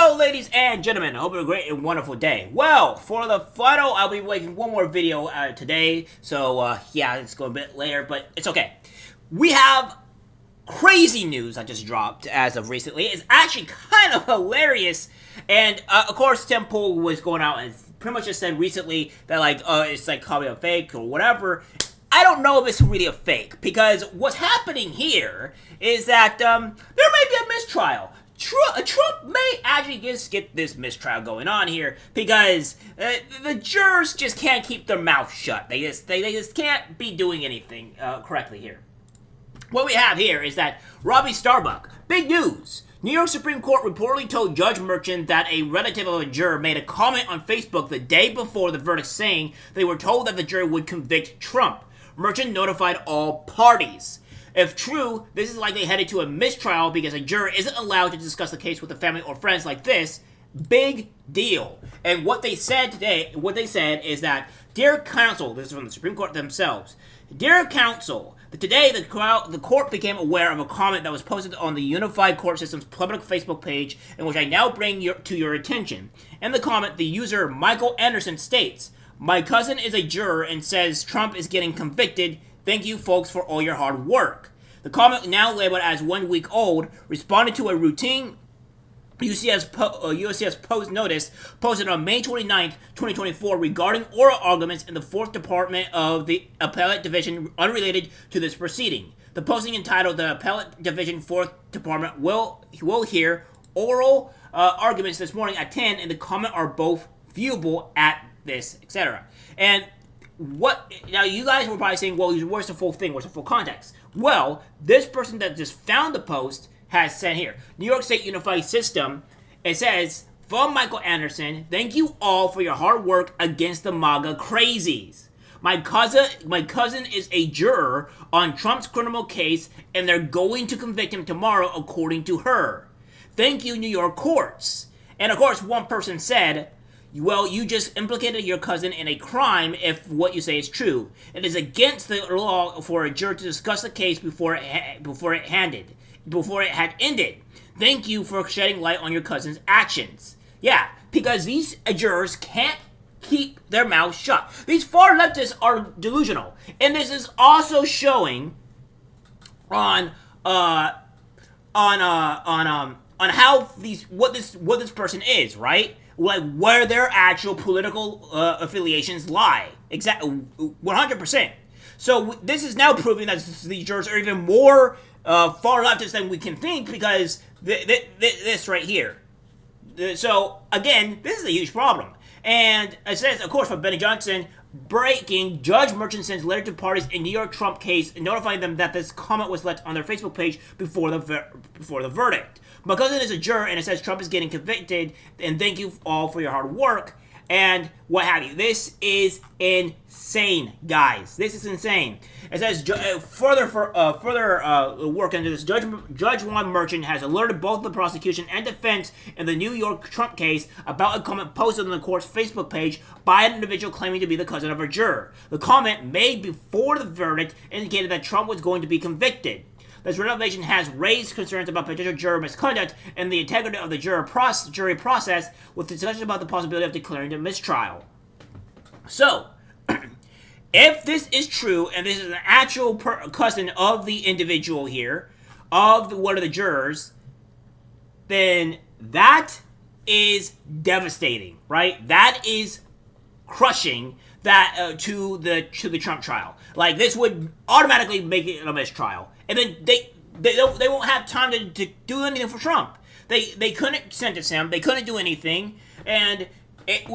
Hello, ladies and gentlemen. I hope you have a great and wonderful day. Well, for the final, I'll be making one more video today. So, yeah, it's going a bit later, but it's okay. We have crazy news that just dropped as of recently. It's actually kind of hilarious. And, of course, Tim Pool was going out and pretty much just said recently that, like, it's like probably a fake or whatever. I don't know if it's really a fake, because what's happening here is that there may be a mistrial. Trump may actually just get this mistrial going on here, because the jurors just can't keep their mouth shut. They just can't be doing anything correctly here. What we have here is that Robbie Starbuck, big news. New York Supreme Court reportedly told Judge Merchant that a relative of a juror made a comment on Facebook the day before the verdict saying they were told that the jury would convict Trump. Merchant notified all parties. If true, this is likely headed to a mistrial because a juror isn't allowed to discuss the case with a family or friends like this. Big deal. And what they said today, is that, dear counsel, this is from the Supreme Court themselves, dear counsel, today the court became aware of a comment that was posted on the Unified Court System's public Facebook page, in which I now bring to your attention. In the comment, the user Michael Anderson states, "My cousin is a juror and says Trump is getting convicted. Thank you folks for all your hard work." The comment, now labeled as 1 week old, responded to a routine USCIS post notice posted on May 29th, 2024 regarding oral arguments in the 4th Department of the Appellate Division unrelated to this proceeding. The posting entitled "The Appellate Division 4th Department will hear oral arguments this morning at 10, and the comment are both viewable at this," etc. And now you guys were probably saying, well, where's the full thing? Where's the full context? Well, this person that just found the post has said here, New York State Unified System, it says, from Michael Anderson, "Thank you all for your hard work against the MAGA crazies. My cousin is a juror on Trump's criminal case, and they're going to convict him tomorrow, according to her. Thank you, New York courts." And of course, one person said, "Well, you just implicated your cousin in a crime if what you say is true. It is against the law for a juror to discuss the case before it had ended. Thank you for shedding light on your cousin's actions." Yeah, because these jurors can't keep their mouths shut. These far leftists are delusional, and this is also showing on how what this person is, right? Like, where their actual political affiliations lie. Exactly, 100%. So this is now proving that these jurors are even more far leftist than we can think, because this right here. So, again, this is a huge problem. And it says, of course, from Benny Johnson, breaking, Judge Merchant sends letter to parties in New York Trump case notifying them that this comment was left on their Facebook page before the verdict. My cousin is a juror, and it says Trump is getting convicted, and thank you all for your hard work, and what have you. This is insane, guys. This is insane. It says, further work into this, Judge Juan Merchant has alerted both the prosecution and defense in the New York Trump case about a comment posted on the court's Facebook page by an individual claiming to be the cousin of a juror. The comment, made before the verdict, indicated that Trump was going to be convicted. This revelation has raised concerns about potential juror misconduct and the integrity of the jury process, with discussion about the possibility of declaring a mistrial. So, if this is true, and this is an actual cousin of the individual here, of one of the jurors, then that is devastating, right? That is crushing that to the Trump trial. Like, this would automatically make it a mistrial. And then they won't have time to do anything for Trump. They couldn't sentence him. They couldn't do anything, and it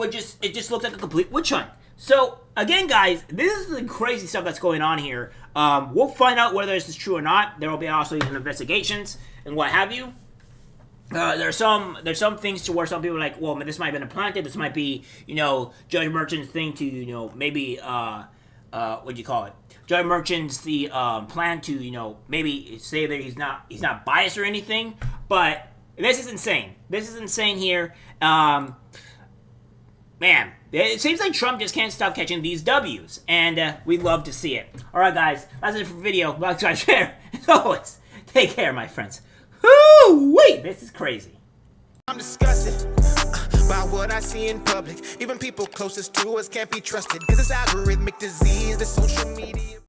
just looks like a complete witch hunt. So again, guys, this is the crazy stuff that's going on here. We'll find out whether this is true or not. There will be also investigations and what have you. There's some things to where some people are like, well, this might have been implanted. This might be, Judge Merchant's thing to, maybe, what do you call it? Judge Merchant's the plan to, maybe say that he's not biased or anything. But this is insane. This is insane here. Man, it seems like Trump just can't stop catching these W's, and we love to see it. All right, guys, that's it for the video. Like, subscribe, share. As always, take care, my friends. Woo-wee! This is crazy. I'm disgusted by what I see in public. Even people closest to us can't be trusted, 'cause it's algorithmic disease, the social media.